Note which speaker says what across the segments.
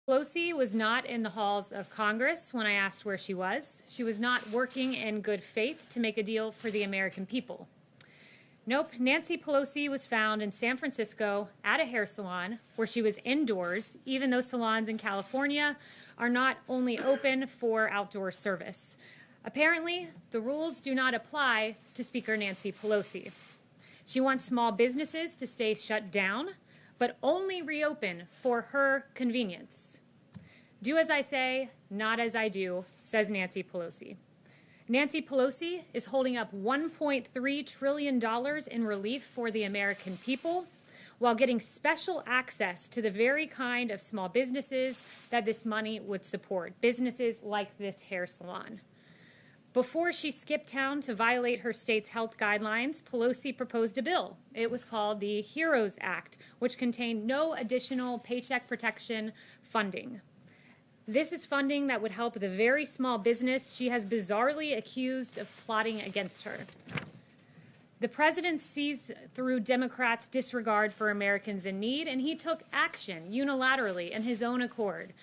Speaker 1: Pelosi was not in the halls of Congress when I asked where she was. She was not working in good faith to make a deal for the American people. Nope, Nancy Pelosi was found in San Francisco at a hair salon where she was indoors, even though salons in California are not only open for outdoor service. Apparently, the rules do not apply to Speaker Nancy Pelosi. She wants small businesses to stay shut down, but only reopen for her convenience. Do as I say, not as I do, says Nancy Pelosi. Nancy Pelosi is holding up $1.3 trillion in relief for the American people while getting special access to the very kind of small businesses that this money would support, businesses like this hair salon. Before she skipped town to violate her state's health guidelines, Pelosi proposed a bill. It was called the HEROES Act, which contained no additional paycheck protection funding. This is funding that would help the very small business she has bizarrely accused of plotting against her. The president sees through Democrats' disregard for Americans in need, and he took action unilaterally in his own accord.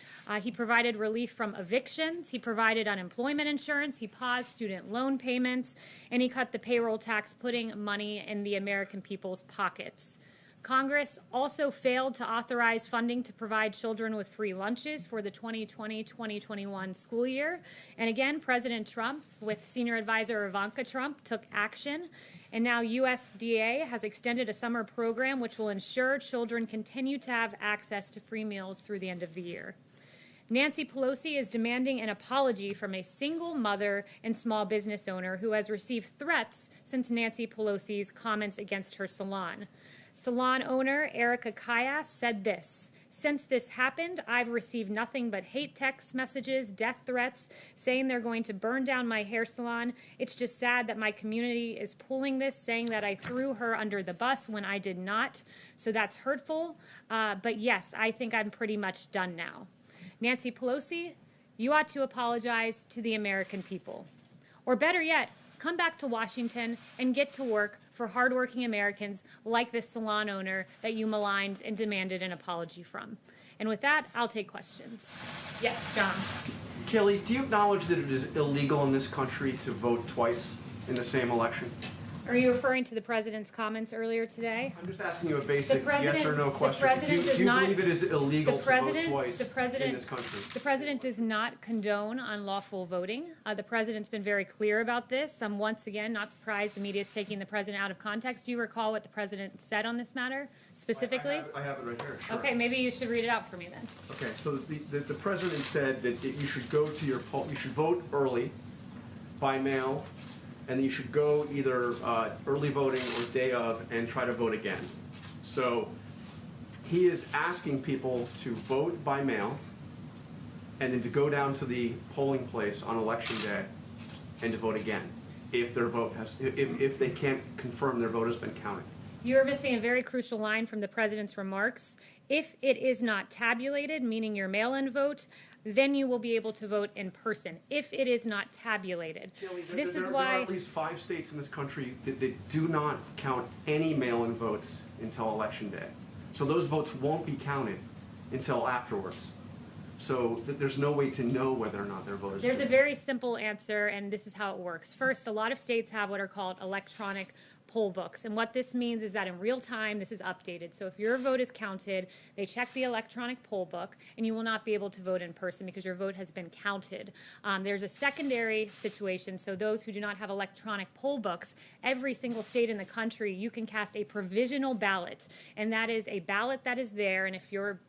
Speaker 1: He provided relief from evictions, he provided unemployment insurance, he paused student loan payments, and he cut the payroll tax, putting money in the American people's pockets. Congress also failed to authorize funding to provide children with free lunches for the 2020-2021 school year. And again, President Trump, with senior advisor Ivanka Trump, took action. And now USDA has extended a summer program which will ensure children continue to have access to free meals through the end of the year. Nancy Pelosi is demanding an apology from a single mother and small business owner who has received threats since Nancy Pelosi's comments against her salon. Salon owner Erica Kayas said this: "Since this happened, I've received nothing but hate text messages, death threats, saying they're going to burn down my hair salon. It's just sad that my community is pulling this, saying that I threw her under the bus when I did not. So that's hurtful. But yes, I think I'm pretty much done now." Nancy Pelosi, you ought to apologize to the American people. Or better yet, come back to Washington and get to work for hardworking Americans like this salon owner that you maligned and demanded an apology from. And with that, I'll take questions. Yes, John.
Speaker 2: Kelly, do you acknowledge that it is illegal in this country to vote twice in the same election?
Speaker 1: Are you referring to the president's comments earlier today?
Speaker 2: I'm just asking you a basic yes or no question. Do you believe it is illegal to vote twice in this country?
Speaker 1: The president does not condone unlawful voting. The president's been very clear about this. I'm once again not surprised the media is taking the president out of context. Do you recall what the president said on this matter specifically?
Speaker 2: I have it right here. Sure.
Speaker 1: Okay, maybe you should read it out for me then.
Speaker 2: Okay, so the president said that you should go to your poll, you should vote early, by mail, and then you should go either early voting or day of and try to vote again. So he is asking people to vote by mail and then to go down to the polling place on election day and to vote again if their vote has, if they can't confirm their vote has been counted.
Speaker 1: You're missing a very crucial line from the president's remarks. If it is not tabulated, meaning your mail-in vote, then you will be able to vote in person. If it is not tabulated,
Speaker 2: there are at least 5 states in this country that do not count any mail-in votes until election day. So those votes won't be counted until afterwards. So there's no way to know whether or not their vote is.
Speaker 1: There's a very simple answer, and this is how it works. First, a lot of states have what are called electronic poll books. And what this means is that in real time, this is updated. So if your vote is counted, they check the electronic poll book, and you will not be able to vote in person because your vote has been counted. There's a secondary situation. So those who do not have electronic poll books, every single state in the country, you can cast a provisional ballot. And that is a ballot that is there, and if your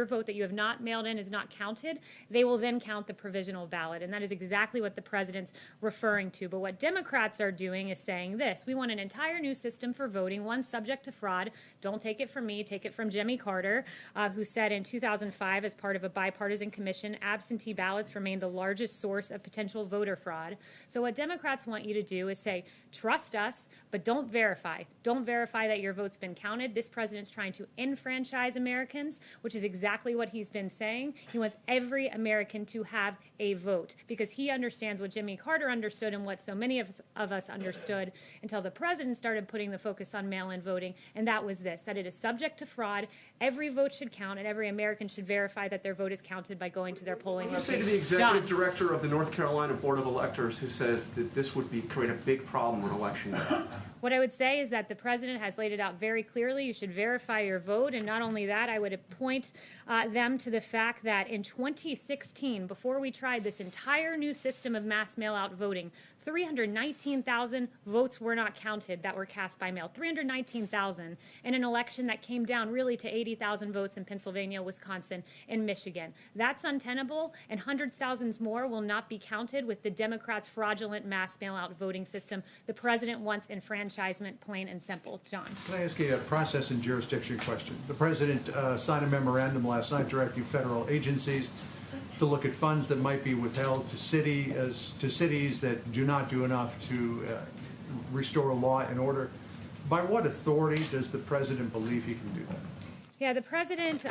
Speaker 1: vote that you have not mailed in is not counted, they will then count the provisional ballot. And that is exactly what the president's referring to. But what Democrats are doing is saying this: we want an entire new system for voting, one subject to fraud. Don't take it from me, take it from Jimmy Carter, who said in 2005, as part of a bipartisan commission, absentee ballots remain the largest source of potential voter fraud. So what Democrats want you to do is say, trust us, but don't verify. Don't verify that your vote's been counted. This president's trying to enfranchise Americans which is exactly what he's been saying. He wants every American to have a vote because he understands what Jimmy Carter understood and what so many of us understood until the president started putting the focus on mail-in voting, and that was this, that it is subject to fraud. Every vote should count, and every American should verify that their vote is counted by going to their polling
Speaker 2: What do you
Speaker 1: location.
Speaker 2: say to the executive
Speaker 1: John.
Speaker 2: director of the North Carolina Board of Electors who says that this would create a big problem on election day?
Speaker 1: What I would say is that the president has laid it out very clearly. You should verify your vote. And not only that, I would point them to the fact that in 2016, before we tried this entire new system of mass mail-out voting, 319,000 votes were not counted that were cast by mail. 319,000 in an election that came down really to 80,000 votes in Pennsylvania, Wisconsin, and Michigan. That's untenable, and hundreds of thousands more will not be counted with the Democrats' fraudulent mass mail-out voting system. The president wants enfranchisement, plain and simple. John.
Speaker 3: Can I ask you a process and jurisdiction question? The president signed a memorandum last night directing federal agencies to look at funds that might be withheld to cities that do not do enough to restore law and order. By what authority does the president believe he can do that?
Speaker 1: Yeah, the president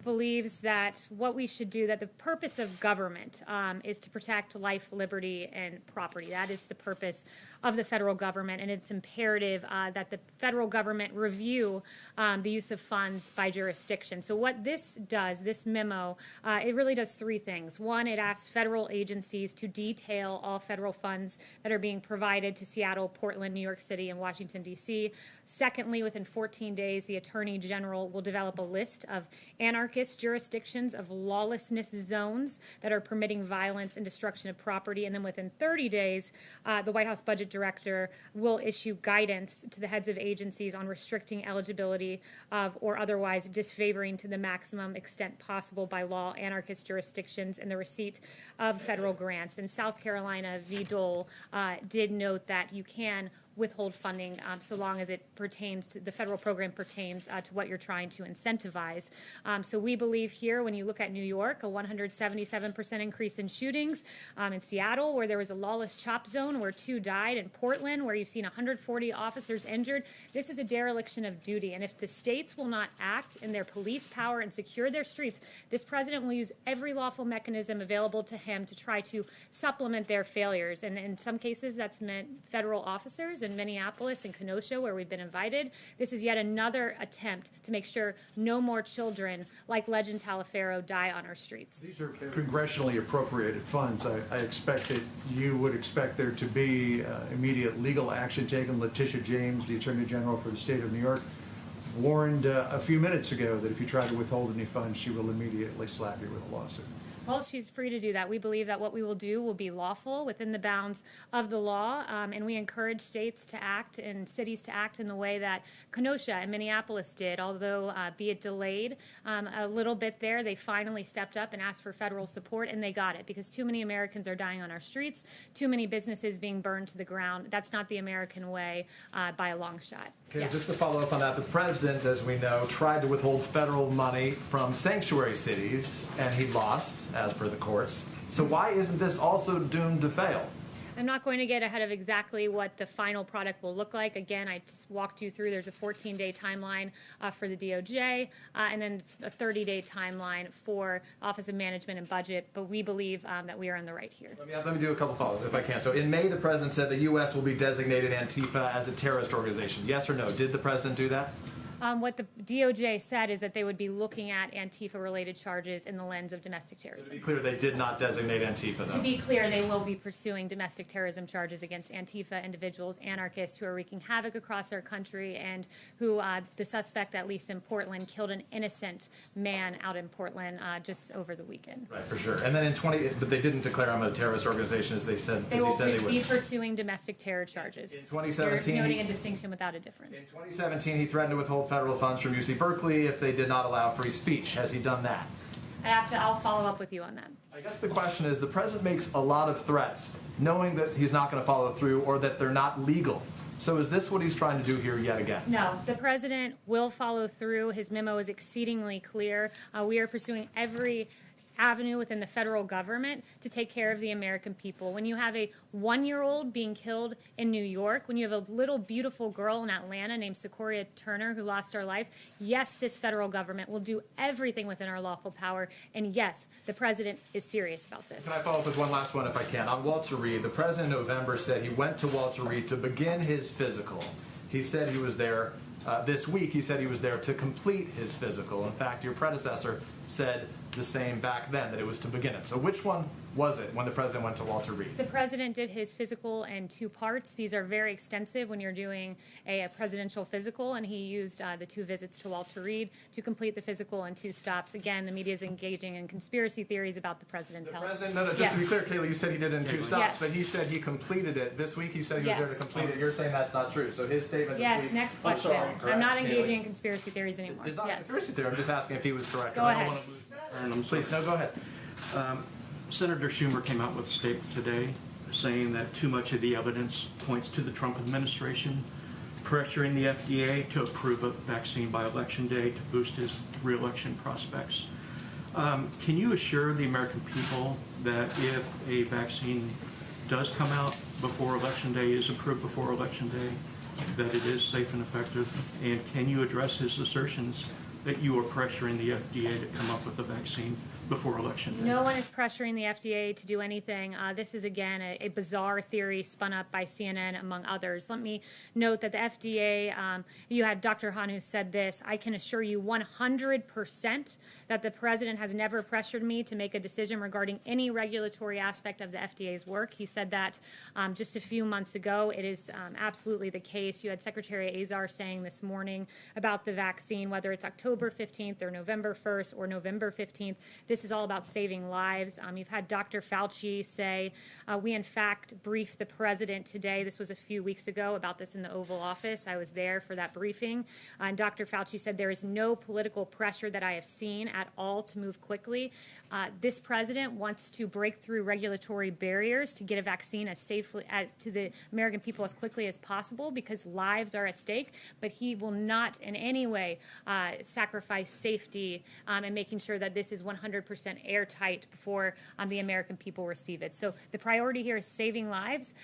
Speaker 1: believes that what we should do, that the purpose of government is to protect life, liberty, and property. That is the purpose of the federal government, and it's imperative that the federal government review the use of funds by jurisdiction. So what this does, this memo, it really does three things. One, it asks federal agencies to detail all federal funds that are being provided to Seattle, Portland, New York City, and Washington, D.C. Secondly, within 14 days, the Attorney General will develop a list of anarchist jurisdictions of lawlessness zones that are permitting violence and destruction of property. And then within 30 days, the White House Budget Director will issue guidance to the heads of agencies on restricting eligibility of or otherwise disfavoring to the maximum extent possible by law anarchist jurisdictions in the receipt of federal grants. And South Carolina v. Dole did note that you can withhold funding so long as it pertains to the federal program pertains to what you're trying to incentivize. So we believe here, when you look at New York, a 177% increase in shootings, in Seattle, where there was a lawless chop zone where 2 died, in Portland, where you've seen 140 officers injured. This is a dereliction of duty. And if the states will not act in their police power and secure their streets, this president will use every lawful mechanism available to him to try to supplement their failures. And in some cases, that's meant federal officers in Minneapolis and Kenosha, where we've been invited. This is yet another attempt to make sure no more children like Legend Taliaferro die on our streets.
Speaker 3: These are congressionally appropriated funds. I expect that you would expect there to be immediate legal action taken. Letitia James, the Attorney General for the state of New York, warned a few minutes ago that if you try to withhold any funds, she will immediately slap you with a lawsuit.
Speaker 1: Well, she's free to do that. We believe that what we will do will be lawful within the bounds of the law, and we encourage states to act and cities to act in the way that Kenosha and Minneapolis did. Although, be it delayed a little bit there, they finally stepped up and asked for federal support, and they got it because too many Americans are dying on our streets, too many businesses being burned to the ground. That's not the American way by a long shot.
Speaker 4: Okay,
Speaker 1: Yes.
Speaker 4: just to follow up on that, the president, as we know, tried to withhold federal money from sanctuary cities, and he lost, as per the courts. So why isn't this also doomed to fail?
Speaker 1: I'm not going to get ahead of exactly what the final product will look like. Again, I just walked you through. There's a 14-day timeline for the DOJ, and then a 30-day timeline for Office of Management and Budget. But we believe that we are on the right here.
Speaker 4: Let me do a couple follow-ups, if I can. So in May, the president said the U.S. will be designated Antifa as a terrorist organization. Yes or no? Did the president do that?
Speaker 1: What the DOJ said is that they would be looking at Antifa-related charges in the lens of domestic
Speaker 4: To
Speaker 1: terrorism.
Speaker 4: be clear, they did not designate Antifa, though.
Speaker 1: To be clear, they will be pursuing domestic terrorism charges against Antifa individuals, anarchists who are wreaking havoc across our country and who the suspect, at least in Portland, killed an innocent man out in Portland just over the weekend.
Speaker 4: Right, for sure. And then but they didn't declare him a terrorist organization, as they said,
Speaker 1: They
Speaker 4: as he
Speaker 1: will
Speaker 4: said they
Speaker 1: be
Speaker 4: would.
Speaker 1: pursuing domestic terror charges.
Speaker 4: In 2017,
Speaker 1: You're noting a distinction without a
Speaker 4: In
Speaker 1: difference.
Speaker 4: 2017, he threatened to withhold federal funds from UC Berkeley if they did not allow free speech. Has he done that?
Speaker 1: I'll follow up with you on that.
Speaker 4: I guess the question is, the president makes a lot of threats, knowing that he's not going to follow through or that they're not legal. So is this what he's trying to do here yet again?
Speaker 1: No, the president will follow through. His memo is exceedingly clear. We are pursuing every avenue within the federal government to take care of the American people. When you have a 1-year-old being killed in New York, when you have a little beautiful girl in Atlanta named Sequoia Turner who lost her life, yes, this federal government will do everything within our lawful power. And yes, the president is serious about this.
Speaker 4: Can I follow up with one last one if I can? On Walter Reed, the president in November said he went to Walter Reed to begin his physical. He said he was there this week. He said he was there to complete his physical. In fact, your predecessor said the same back then, that it was to begin it. So which one was it when the president went to Walter Reed?
Speaker 1: The president did his physical in 2 parts. These are very extensive when you're doing a presidential physical, and he used the 2 visits to Walter Reed to complete the physical in 2 stops. Again, the media is engaging in conspiracy theories about the president's health.
Speaker 4: President, no, just to be clear, Kayla, you said he did it in 2 stops,
Speaker 1: Yes.
Speaker 4: but he said he completed it this week. He said he was there to
Speaker 1: Yes.
Speaker 4: complete it. You're saying that's not true. So his statement this
Speaker 1: Yes,
Speaker 4: week.
Speaker 1: next
Speaker 4: Oh,
Speaker 1: question.
Speaker 4: sorry, correct,
Speaker 1: I'm not
Speaker 4: Kayla.
Speaker 1: engaging in conspiracy theories anymore.
Speaker 4: It's not a
Speaker 1: Yes.
Speaker 4: conspiracy theory. I'm just asking if he was correct.
Speaker 1: Go
Speaker 4: I don't
Speaker 1: ahead.
Speaker 4: wanna lose- Please, no, go ahead.
Speaker 5: Senator Schumer came out with a statement today saying that too much of the evidence points to the Trump administration pressuring the FDA to approve a vaccine by Election Day to boost his re-election prospects. Can you assure the American people that if a vaccine does come out before Election Day, is approved before Election Day, that it is safe and effective? And can you address his assertions that you are pressuring the FDA to come up with a vaccine before Election Day?
Speaker 1: No one is pressuring the FDA to do anything. This is, again, a bizarre theory spun up by CNN, among others. Let me note that the FDA, you had Dr. Hahn who said this, I can assure you 100% that the president has never pressured me to make a decision regarding any regulatory aspect of the FDA's work. He said that just a few months ago. It is absolutely the case. You had Secretary Azar saying this morning about the vaccine, whether it's October 15th or November 1st or November 15th, this is all about saving lives. You've had Dr. Fauci say, we in fact briefed the president today. This was a few weeks ago about this in the Oval Office. I was there for that briefing. And Dr. Fauci said there is no political pressure that I have seen at all to move quickly. This president wants to break through regulatory barriers to get a vaccine as safely to the American people as quickly as possible because lives are at stake, but he will not in any way sacrifice safety and making sure that this is 100% airtight before the American people receive it. So the priority here is saving lives,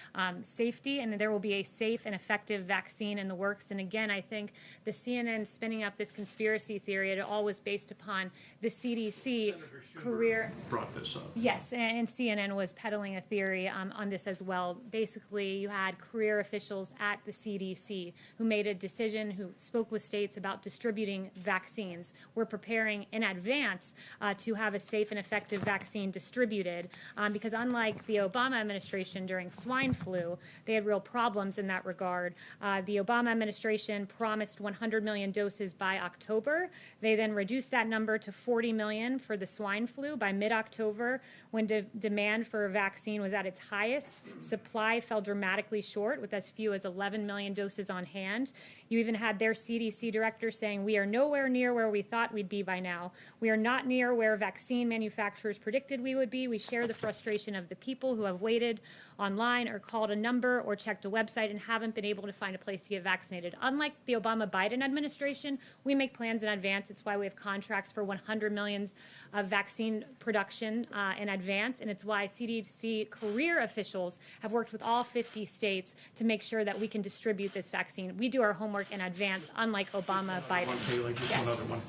Speaker 1: safety, and there will be a safe and effective vaccine in the works. And again, I think the CNN spinning up this conspiracy theory, it all was based upon the CDC career.
Speaker 5: Brought this up.
Speaker 1: Yes, and CNN was peddling a theory on this as well. Basically, you had career officials at the CDC who made a decision, who spoke with states about distributing vaccines. We're preparing in advance to have a safe and effective vaccine distributed because unlike the Obama administration during swine flu, they had real problems in that regard. The Obama administration promised 100 million doses by October. They then reduced that number to 40 million for the swine flu by mid-October when demand for a vaccine was at its highest. Supply fell dramatically short with as few as 11 million doses on hand. You even had their CDC director saying, we are nowhere near where we thought we'd be by now. We are not near where vaccine manufacturers predicted we would be. We share the frustration of the people who have waited online or called a number or checked a website and haven't been able to find a place to get vaccinated. Unlike the Obama-Biden administration, we make plans in advance. It's why we have contracts for 100 million of vaccine production in advance, and it's why CDC career officials have worked with all 50 states to make sure that we can distribute this vaccine. We do our homework in advance, unlike Obama-Biden.
Speaker 5: Kayla, just
Speaker 1: Yes.
Speaker 5: one other one.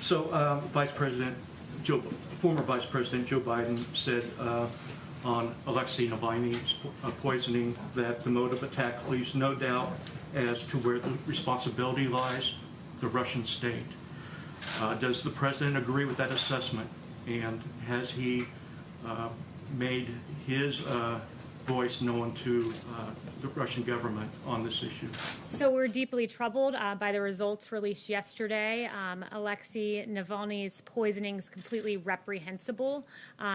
Speaker 5: So, former Vice President Joe Biden said on Alexei Navalny's poisoning that the mode of attack leaves no doubt as to where the responsibility lies, the Russian state. Does the president agree with that assessment? And has he made his voice known to the Russian government on this issue?
Speaker 1: So we're deeply troubled by the results released yesterday. Alexei Navalny's poisoning is completely reprehensible.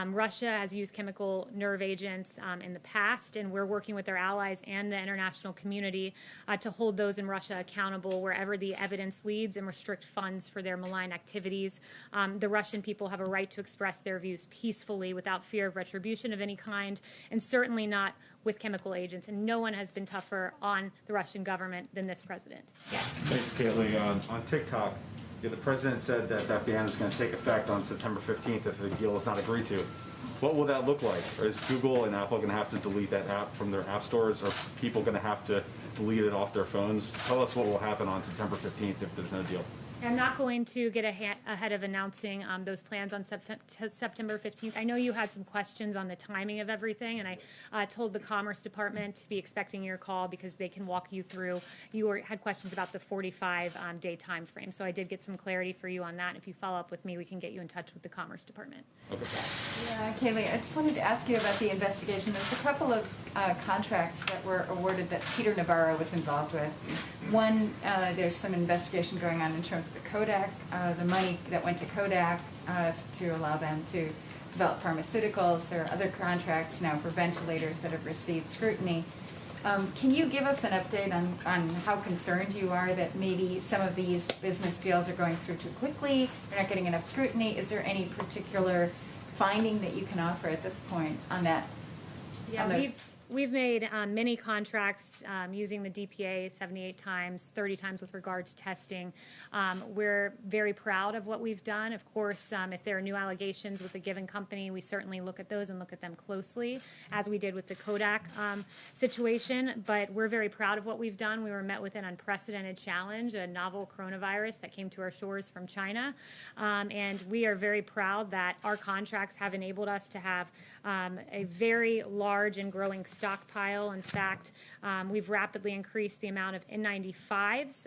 Speaker 1: Russia has used chemical nerve agents in the past, and we're working with our allies and the international community to hold those in Russia accountable wherever the evidence leads and restrict funds for their malign activities. The Russian people have a right to express their views peacefully without fear of retribution of any kind, and certainly not with chemical agents, and no one has been tougher on the Russian government than this president. Yes.
Speaker 6: Thanks, Kaylee. On TikTok, Yeah, the president said that that ban is going to take effect on September 15th if the deal is not agreed to. What will that look like? Or is Google and Apple going to have to delete that app from their app stores? Are people going to have to delete it off their phones? Tell us what will happen on September 15th if there's no deal.
Speaker 1: I'm not going to get ahead of announcing those plans on September 15th. I know you had some questions on the timing of everything, and I told the Commerce Department to be expecting your call because they can walk you through. Had questions about the 45-day time frame, so I did get some clarity for you on that. If you follow up with me, we can get you in touch with the Commerce Department.
Speaker 6: Okay.
Speaker 7: Yeah, Kaylee, I just wanted to ask you about the investigation. There's a couple of contracts that were awarded that Peter Navarro was involved with. One, there's some investigation going on in terms of the Kodak, the money that went to Kodak to allow them to develop pharmaceuticals. There are other contracts now for ventilators that have received scrutiny. Can you give us an update on how concerned you are that maybe some of these business deals are going through too quickly, they're not getting enough scrutiny? Is there any particular finding that you can offer at this point on that?
Speaker 1: Yeah, we've made many contracts using the DPA 78 times, 30 times with regard to testing. We're very proud of what we've done. Of course, if there are new allegations with a given company, we certainly look at those and look at them closely, as we did with the Kodak situation. But we're very proud of what we've done. We were met with an unprecedented challenge, a novel coronavirus that came to our shores from China. And we are very proud that our contracts have enabled us to have a very large and growing stockpile. In fact, we've rapidly increased the amount of N95s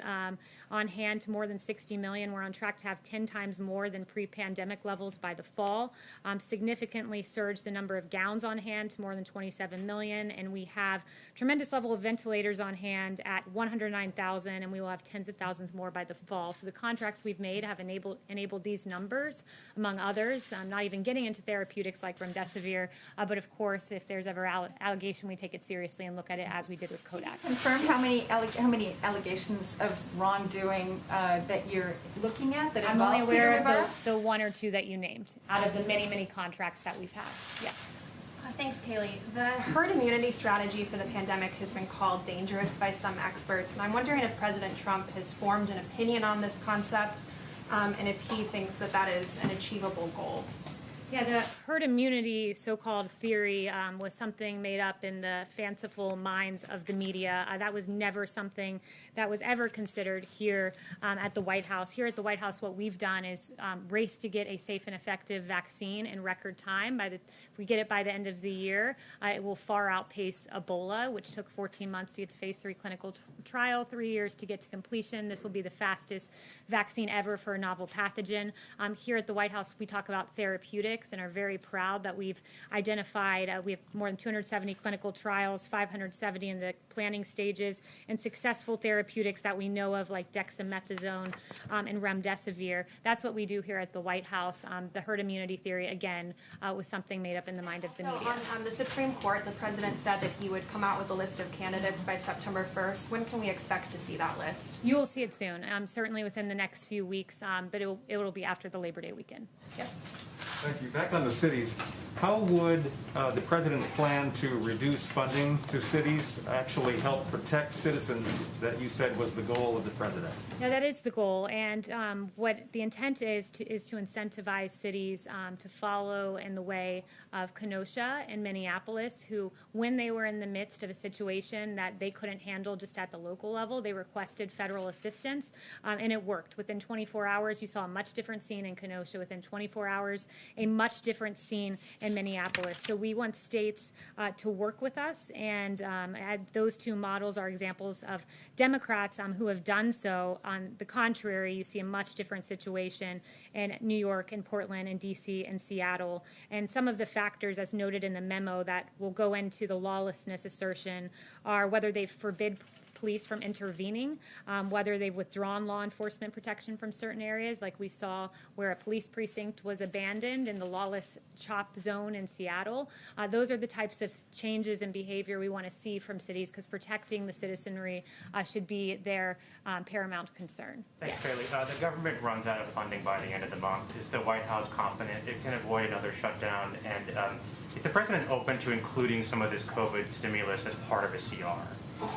Speaker 1: on hand to more than 60 million. We're on track to have 10 times more than pre-pandemic levels by the fall. Significantly surged the number of gowns on hand to more than 27 million. And we have tremendous level of ventilators on hand at 109,000, and we will have tens of thousands more by the fall. So the contracts we've made have enabled these numbers, among others. I'm not even getting into therapeutics like remdesivir, but of course, if there's ever allegation, we take it seriously and look at it as we did with Kodak.
Speaker 7: Confirm how many allegations of wrongdoing that you're looking at that
Speaker 1: I'm only
Speaker 7: involve
Speaker 1: aware
Speaker 7: Peter Navarro?
Speaker 1: of the one or two that you named out of the many, many contracts that we've had. Yes.
Speaker 8: Thanks, Kaylee. The herd immunity strategy for the pandemic has been called dangerous by some experts, and I'm wondering if President Trump has formed an opinion on this concept, and if he thinks that that is an achievable goal.
Speaker 1: Yeah, the herd immunity so-called theory was something made up in the fanciful minds of the media. That was never something that was ever considered here at the White House. Here at the White House, what we've done is race to get a safe and effective vaccine in record time. If we get it by the end of the year, it will far outpace Ebola, which took 14 months to get to phase 3 clinical trial, 3 years to get to completion. This will be the fastest vaccine ever for a novel pathogen. Here at the White House, we talk about therapeutics and are very proud that we've identified, we have more than 270 clinical trials, 570 in the planning stages, and successful therapeutics that we know of like dexamethasone and remdesivir. That's what we do here at the White House. The herd immunity theory, again, was something made up in the mind of the media.
Speaker 8: On the Supreme Court, the president said that he would come out with a list of candidates by September 1st. When can we expect to see that list?
Speaker 1: You will see it soon, certainly within the next few weeks, but it will be after the Labor Day weekend. Yep.
Speaker 9: Thank you. Back on the cities, how would the president's plan to reduce funding to cities actually help protect citizens that you said was the goal of the president?
Speaker 1: Yeah, that is the goal, and what the intent is to incentivize cities to follow in the way of Kenosha and Minneapolis, who, when they were in the midst of a situation that they couldn't handle just at the local level, they requested federal assistance, and it worked. Within 24 hours, you saw a much different scene in Kenosha. Within 24 hours, a much different scene in Minneapolis. So we want states to work with us, and those two models are examples of Democrats who have done so. On the contrary, you see a much different situation in New York and Portland and D.C. and Seattle. And some of the factors, as noted in the memo, that will go into the lawlessness assertion are whether they forbid police from intervening, whether they've withdrawn law enforcement protection from certain areas, like we saw where a police precinct was abandoned in the lawless CHOP zone in Seattle. Those are the types of changes in behavior we want to see from cities, because protecting the citizenry should be their paramount concern.
Speaker 10: Thanks, Kaylee. The government runs out of funding by the end of the month. Is the White House confident it can avoid another shutdown? And is the president open to including some of this COVID stimulus as part of a CR?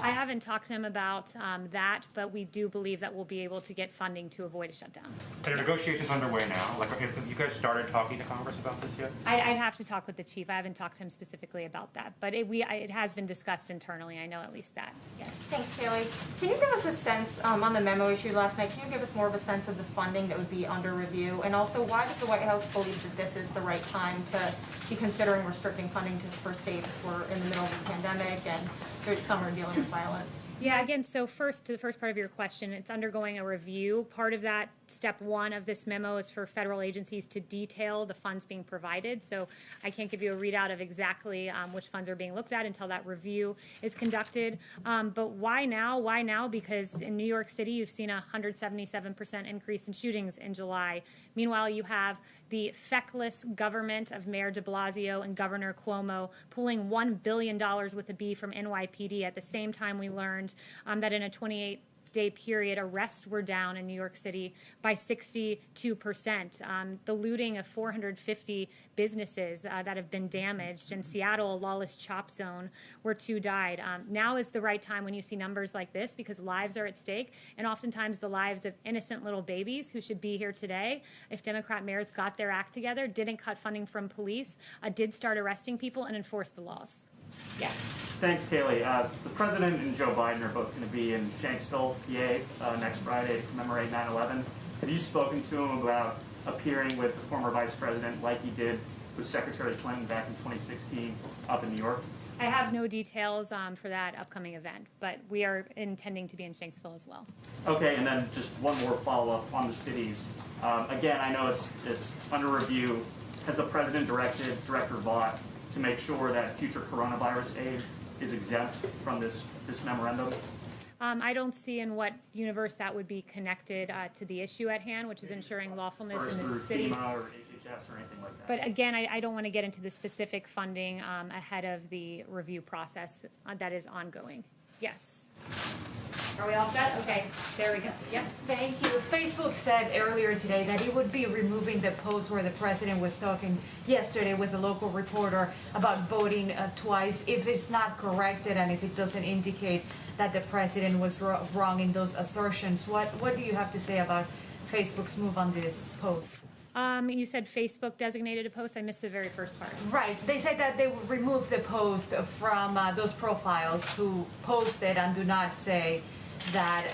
Speaker 1: I haven't talked to him about that, but we do believe that we'll be able to get funding to avoid a shutdown.
Speaker 10: Are negotiations underway now? Like, have you guys started talking to Congress about this yet?
Speaker 1: I'd have to talk with the chief. I haven't talked to him specifically about that, but it has been discussed internally. I know at least that. Yes.
Speaker 11: Thanks, Kaylee. Can you give us a sense on the memo issued last night? Can you give us more of a sense of the funding that would be under review? And also, why does the White House believe that this is the right time to be considering restricting funding for states? We're in the middle of a pandemic and some are dealing with violence.
Speaker 1: Yeah, again, so first, to the first part of your question, it's undergoing a review. Part of that, step one of this memo is for federal agencies to detail the funds being provided. So I can't give you a readout of exactly which funds are being looked at until that review is conducted. But why now? Why now? Because in New York City, you've seen a 177% increase in shootings in July. Meanwhile, you have the feckless government of Mayor de Blasio and Governor Cuomo pulling $1 billion with a B from NYPD at the same time we learned that in a 28-day period, arrests were down in New York City by 62%. The looting of 450 businesses that have been damaged. In Seattle, a lawless chop zone where 2 died. Now is the right time when you see numbers like this because lives are at stake, and oftentimes the lives of innocent little babies who should be here today if Democrat mayors got their act together, didn't cut funding from police, did start arresting people and enforce the laws. Yes.
Speaker 12: Thanks, Kaylee. The President and Joe Biden are both going to be in Shanksville, PA, next Friday to commemorate 9/11. Have you spoken to him about appearing with the former Vice President like he did with Secretary Clinton back in 2016 up in New York?
Speaker 1: I have no details for that upcoming event, but we are intending to be in Shanksville as well.
Speaker 12: Okay, and then just one more follow-up on the cities. Again, I know it's under review. Has the President directed Director Vaught to make sure that future coronavirus aid is exempt from this memorandum?
Speaker 1: I don't see in what universe that would be connected to the issue at hand, which is ensuring lawfulness in the cities.
Speaker 12: FEMA or HHS or anything like that.
Speaker 1: But again, I don't want to get into the specific funding ahead of the review process that is ongoing. Yes. Are we all set? Okay, there we go. Yep.
Speaker 13: Thank you. Facebook said earlier today that it would be removing the post where the president was talking yesterday with a local reporter about voting twice if it's not corrected and if it doesn't indicate that the president was wrong in those assertions. What do you have to say about Facebook's move on this post?
Speaker 1: You said Facebook designated a post. I missed the very first part.
Speaker 13: Right. They said that they would remove the post from those profiles who posted and do not say that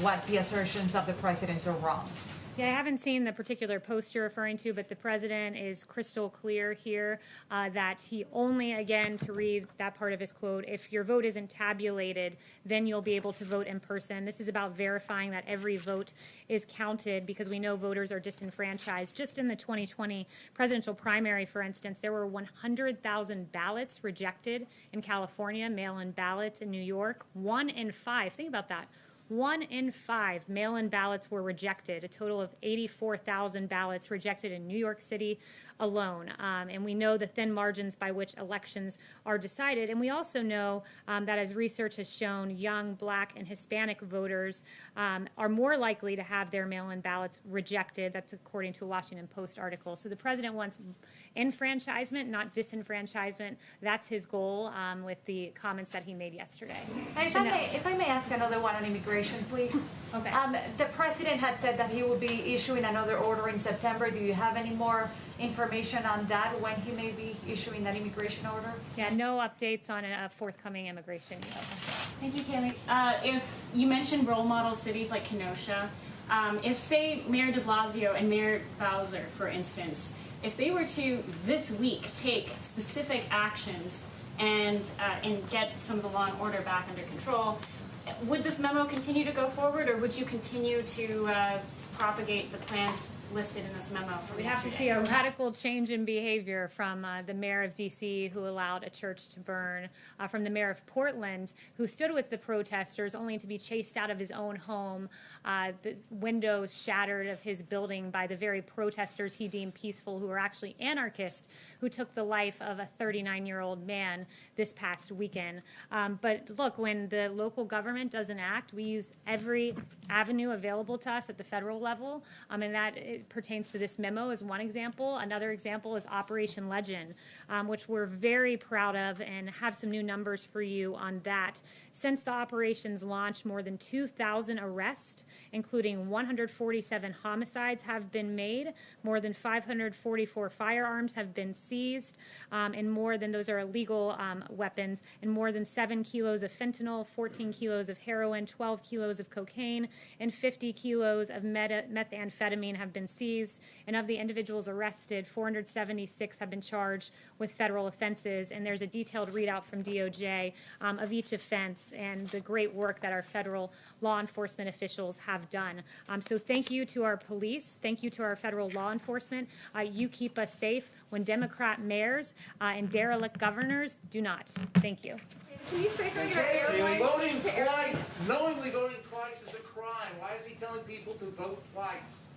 Speaker 13: what the assertions of the presidents are wrong.
Speaker 1: Yeah, I haven't seen the particular post you're referring to, but the president is crystal clear here that he only, again, to read that part of his quote, if your vote isn't tabulated, then you'll be able to vote in person. This is about verifying that every vote is counted because we know voters are disenfranchised. Just in the 2020 presidential primary, for instance, there were 100,000 ballots rejected in California, mail-in ballots in New York, 1 in 5. Think about that. 1 in 5 mail-in ballots were rejected, a total of 84,000 ballots rejected in New York City alone. And we know the thin margins by which elections are decided. And we also know that as research has shown, young, Black, and Hispanic voters are more likely to have their mail-in ballots rejected. That's according to a Washington Post article. So the president wants enfranchisement, not disenfranchisement. That's his goal with the comments that he made yesterday.
Speaker 13: If I may ask another one on immigration, please.
Speaker 1: Okay.
Speaker 13: The president had said that he would be issuing another order in September. Do you have any more information on that, when he may be issuing that immigration order?
Speaker 1: Yeah, no updates on a forthcoming immigration deal.
Speaker 14: Thank you, Kaylee. If you mentioned role model cities like Kenosha, if, say, Mayor de Blasio and Mayor Bowser, for instance, if they were to this week take specific actions and get some of the law and order back under control, would this memo continue to go forward, or would you continue to propagate the plans listed in this memo from
Speaker 1: We'd have to
Speaker 14: yesterday?
Speaker 1: see a radical change in behavior from the mayor of D.C., who allowed a church to burn, from the mayor of Portland, who stood with the protesters only to be chased out of his own home, the windows shattered of his building by the very protesters he deemed peaceful, who were actually anarchists, who took the life of a 39-year-old man this past weekend. But look, when the local government doesn't act, we use every avenue available to us at the federal level, and that pertains to this memo is one example. Another example is Operation Legend, which we're very proud of and have some new numbers for you on that. Since the operation's launch, more than 2,000 arrests, including 147 homicides, have been made. More than 544 firearms have been seized, and more than those are illegal weapons, and more than 7 kilos of fentanyl, 14 kilos of heroin, 12 kilos of cocaine, and 50 kilos of methamphetamine have been seized. And of the individuals arrested, 476 have been charged with federal offenses. And there's a detailed readout from DOJ of each offense and the great work that our federal law enforcement officials have done. So thank you to our police. Thank you to our federal law enforcement. You keep us safe when Democrat mayors and derelict governors do not. Thank you.
Speaker 7: Can you say something about airlines?
Speaker 15: Voting twice, knowingly voting twice is a crime. Why is he telling people to vote twice?